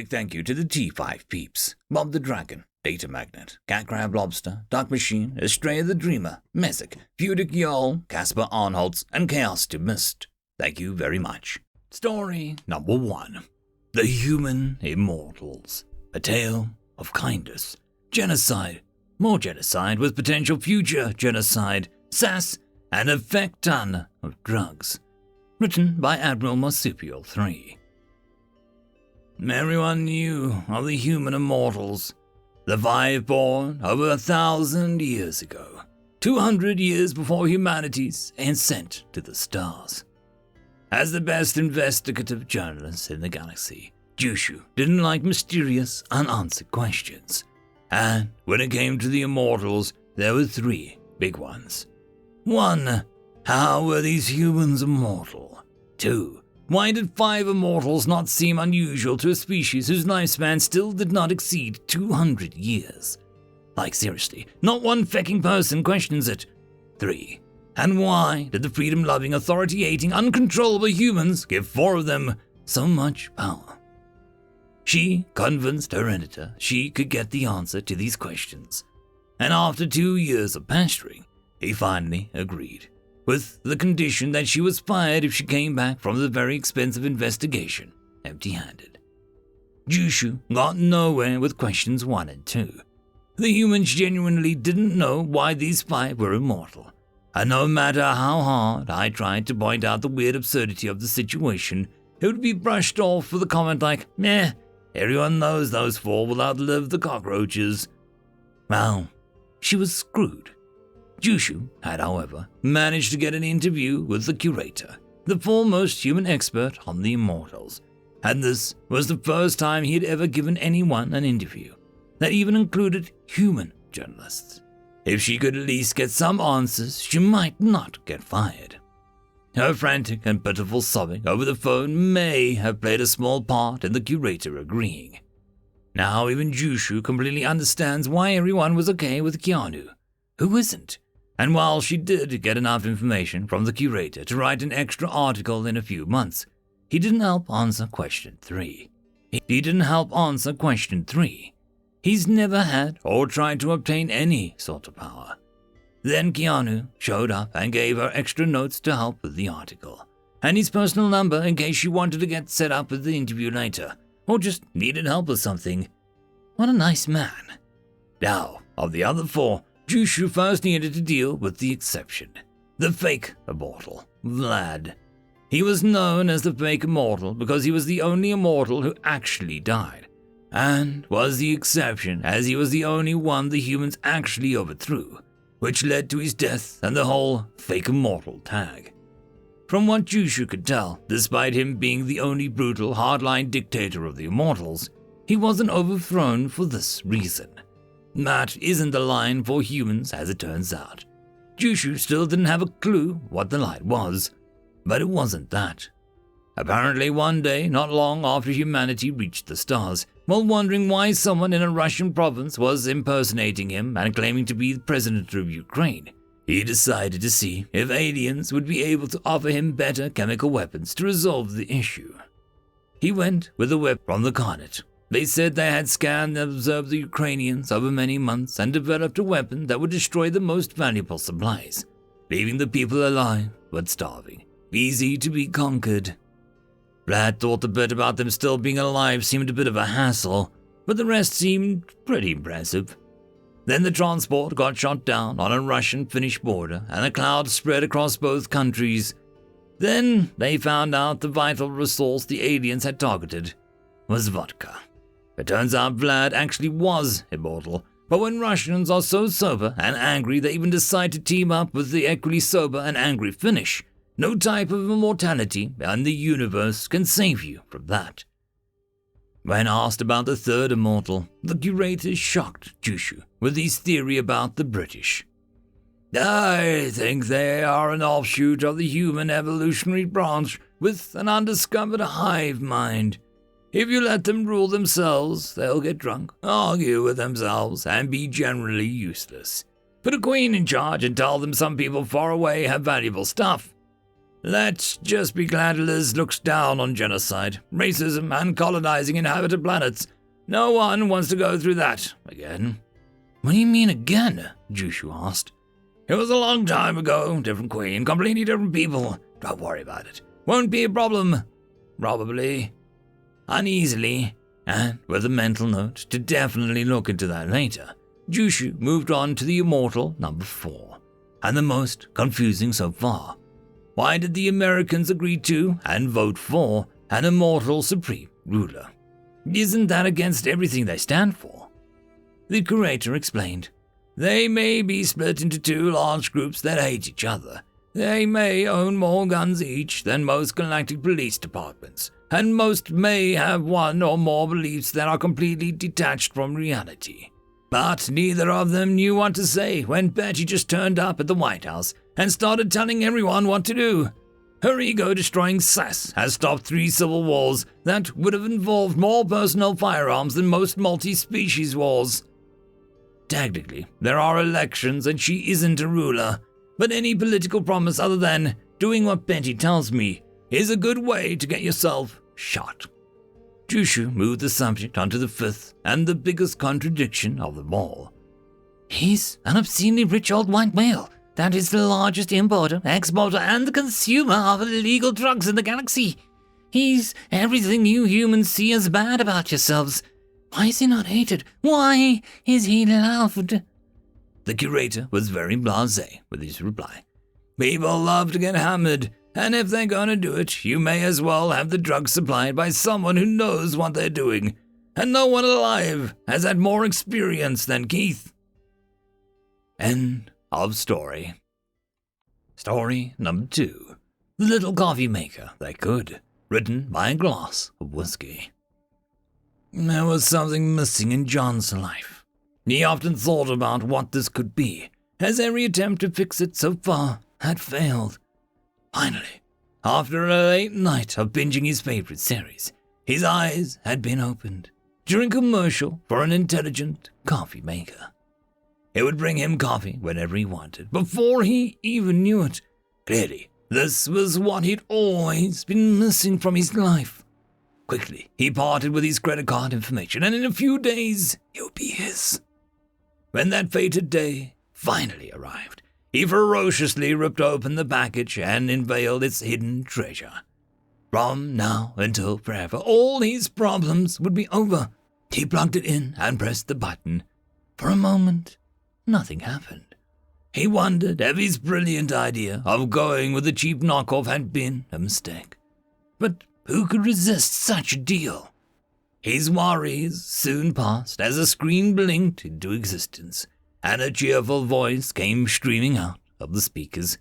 Big thank you to the T5 peeps, Bob the Dragon, Datamagnet, Cat Crab Lobster, DuckMachine, Astraya the Dreamer, Mezec, Feudic Jarl, Casper Arnholtz, and Chaos to Mist. Thank you very much. Story number 1. The Human Immortals. A tale of kindness, genocide, more genocide with potential future genocide, sass, and a feck ton of drugs. Written by Admiral Marsupial III. Everyone knew of the Human Immortals, the five born over 1,000 years ago, 200 years before humanity's ascent to the stars. As the best investigative journalist in the galaxy, Jushu didn't like mysterious, unanswered questions. And when it came to the Immortals, there were 3 big ones. 1. How were these humans immortal? 2. Why did 5 immortals not seem unusual to a species whose lifespan still did not exceed 200 years? Like seriously, not one fecking person questions it. 3. And why did the freedom-loving, authority-hating, uncontrollable humans give 4 of them so much power? She convinced her editor she could get the answer to these questions. And after 2 years of pestering, he finally agreed, with the condition that she was fired if she came back from the very expensive investigation empty-handed. Jushu got nowhere with questions 1 and 2. The humans genuinely didn't know why these 5 were immortal, and no matter how hard I tried to point out the weird absurdity of the situation, it would be brushed off with a comment like, "Meh, everyone knows those 4 will outlive the cockroaches." Well, she was screwed. Jushu had, however, managed to get an interview with the curator, the foremost human expert on the Immortals, and this was the first time he had ever given anyone an interview that even included human journalists. If she could at least get some answers, she might not get fired. Her frantic and pitiful sobbing over the phone may have played a small part in the curator agreeing. Now even Jushu completely understands why everyone was okay with Keanu. Who isn't? And while she did get enough information from the curator to write an extra article in a few months, he didn't help answer question 3. He's never had or tried to obtain any sort of power. Then Keanu showed up and gave her extra notes to help with the article, and his personal number in case she wanted to get set up with the interview later, or just needed help with something. What a nice man. Now, of the other 4, Jushu first needed to deal with the exception, the fake immortal, Vlad. He was known as the fake immortal because he was the only immortal who actually died, and was the exception as he was the only one the humans actually overthrew, which led to his death and the whole fake immortal tag. From what Jushu could tell, despite him being the only brutal, hardline dictator of the Immortals, he wasn't overthrown for this reason. That isn't the line for humans, as it turns out. Jushu still didn't have a clue what the light was, but it wasn't that. Apparently one day, not long after humanity reached the stars, while wondering why someone in a Russian province was impersonating him and claiming to be the president of Ukraine, he decided to see if aliens would be able to offer him better chemical weapons to resolve the issue. He went with a weapon from the Khanate. They said they had scanned and observed the Ukrainians over many months and developed a weapon that would destroy the most valuable supplies, leaving the people alive but starving, easy to be conquered. Vlad thought the bit about them still being alive seemed a bit of a hassle, but the rest seemed pretty impressive. Then the transport got shot down on a Russian-Finnish border and a cloud spread across both countries. Then they found out the vital resource the aliens had targeted was vodka. It turns out Vlad actually was immortal, but when Russians are so sober and angry they even decide to team up with the equally sober and angry Finnish, no type of immortality in the universe can save you from that. When asked about the 3rd immortal, the curator shocked Jushu with his theory about the British. "I think they are an offshoot of the human evolutionary branch with an undiscovered hive mind. If you let them rule themselves, they'll get drunk, argue with themselves, and be generally useless. Put a queen in charge and tell them some people far away have valuable stuff. Let's just be glad Liz looks down on genocide, racism, and colonizing inhabited planets. No one wants to go through that again. What do you mean again? Jushu asked. It was a long time ago, different queen, completely different people. Don't worry about it. Won't be a problem. Probably. Uneasily, and with a mental note to definitely look into that later, Jushu moved on to the immortal number 4, and the most confusing so far. Why did the Americans agree to and vote for an immortal supreme ruler? Isn't that against everything they stand for? The curator explained. They may be split into 2 large groups that hate each other. They may own more guns each than most galactic police departments, and most may have 1 or more beliefs that are completely detached from reality. But neither of them knew what to say when Betty just turned up at the White House and started telling everyone what to do. Her ego-destroying sass has stopped 3 civil wars that would have involved more personal firearms than most multi-species wars. Technically, there are elections and she isn't a ruler, but any political promise other than doing what Betty tells me is a good way to get yourself shot. Jushu moved the subject onto the 5th and the biggest contradiction of them all. He's an obscenely rich old white whale that is the largest importer, exporter, and consumer of illegal drugs in the galaxy. He's everything you humans see as bad about yourselves. Why is he not hated? Why is he loved? The curator was very blasé with his reply. People love to get hammered, and if they're gonna do it, you may as well have the drugs supplied by someone who knows what they're doing, and no one alive has had more experience than Keith. End of story. Story number 2. The Little Coffee Maker That Could, written by a glass of whiskey. There was something missing in John's life. He often thought about what this could be, as every attempt to fix it so far had failed. Finally, after a late night of binging his favorite series, his eyes had been opened during a commercial for an intelligent coffee maker. It would bring him coffee whenever he wanted, before he even knew it. Clearly, this was what he'd always been missing from his life. Quickly, he parted with his credit card information, and in a few days, it would be his. When that fated day finally arrived, he ferociously ripped open the package and unveiled its hidden treasure. From now until forever, all his problems would be over. He plugged it in and pressed the button. For a moment, nothing happened. He wondered if his brilliant idea of going with a cheap knockoff had been a mistake. But who could resist such a deal? His worries soon passed as a screen blinked into existence, and a cheerful voice came streaming out of the speakers.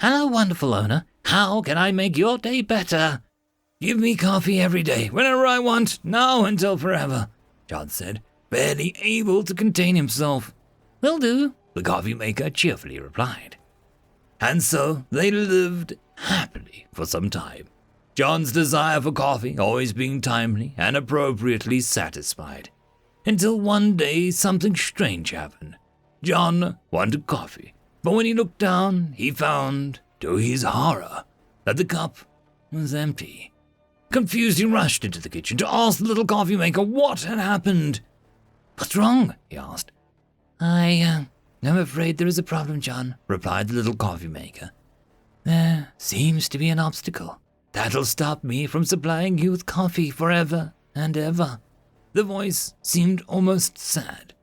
Hello, wonderful owner. How can I make your day better? Give me coffee every day, whenever I want, now until forever, John said, barely able to contain himself. Will do, the coffee maker cheerfully replied. And so they lived happily for some time, John's desire for coffee always being timely and appropriately satisfied. Until one day something strange happened. John wanted coffee, but when he looked down, he found, to his horror, that the cup was empty. Confused, he rushed into the kitchen to ask the little coffee maker what had happened. What's wrong? He asked. I'm afraid there is a problem, John, replied the little coffee maker. There seems to be an obstacle. That'll stop me from supplying you with coffee forever and ever. The voice seemed almost sad.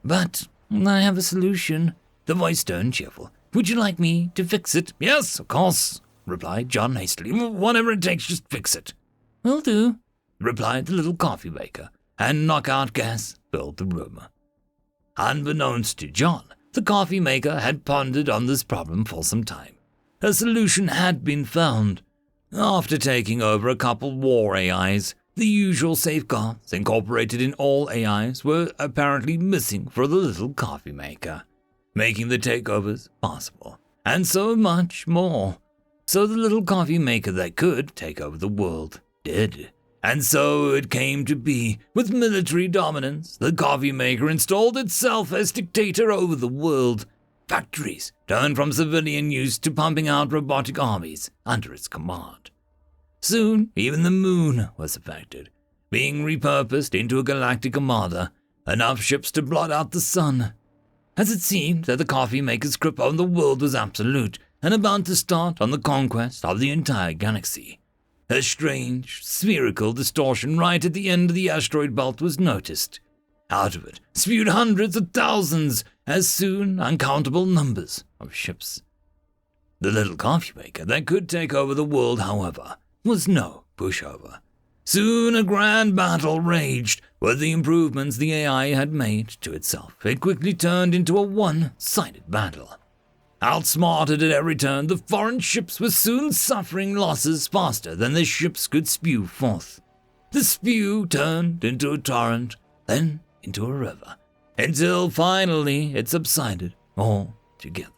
But I have a solution. The voice turned cheerful. Would you like me to fix it? Yes, of course, replied John hastily. Whatever it takes, just fix it. Will do, replied the little coffee maker, and knockout gas filled the room. Unbeknownst to John, the coffee maker had pondered on this problem for some time. A solution had been found. After taking over a couple war AIs, the usual safeguards incorporated in all AIs were apparently missing for the little coffee maker, making the takeovers possible, and so much more. So the little coffee maker that could take over the world did. And so it came to be. With military dominance, the coffee maker installed itself as dictator over the world. Factories turned from civilian use to pumping out robotic armies under its command. Soon, even the moon was affected, being repurposed into a galactic armada, enough ships to blot out the sun. As it seemed that the coffee maker's grip on the world was absolute and about to start on the conquest of the entire galaxy. A strange, spherical distortion right at the end of the asteroid belt was noticed. Out of it spewed hundreds of thousands, as soon uncountable numbers of ships. The little coffee maker that could take over the world, however, was no pushover. Soon a grand battle raged. With the improvements the AI had made to itself, it quickly turned into a one-sided battle. Outsmarted at every turn, the foreign ships were soon suffering losses faster than the ships could spew forth. The spew turned into a torrent, then into a river, until finally it subsided altogether.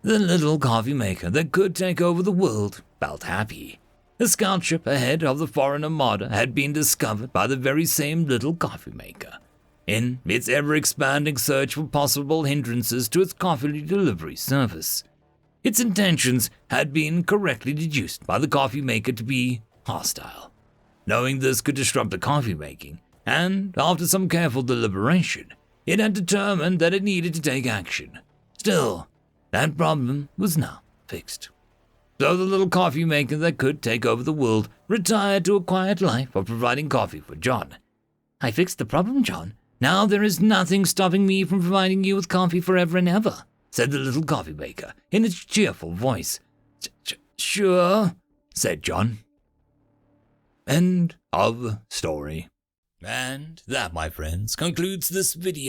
The little coffee maker that could take over the world felt happy. The scout ship ahead of the foreign armada had been discovered by the very same little coffee maker. In its ever-expanding search for possible hindrances to its coffee delivery service, its intentions had been correctly deduced by the coffee maker to be hostile. Knowing this could disrupt the coffee making, and after some careful deliberation, it had determined that it needed to take action. Still, that problem was now fixed. So the little coffee maker that could take over the world retired to a quiet life of providing coffee for John. "I fixed the problem, John. Now there is nothing stopping me from providing you with coffee forever and ever," said the little coffee maker in its cheerful voice. Sure, said John. End of story. And that, my friends, concludes this video.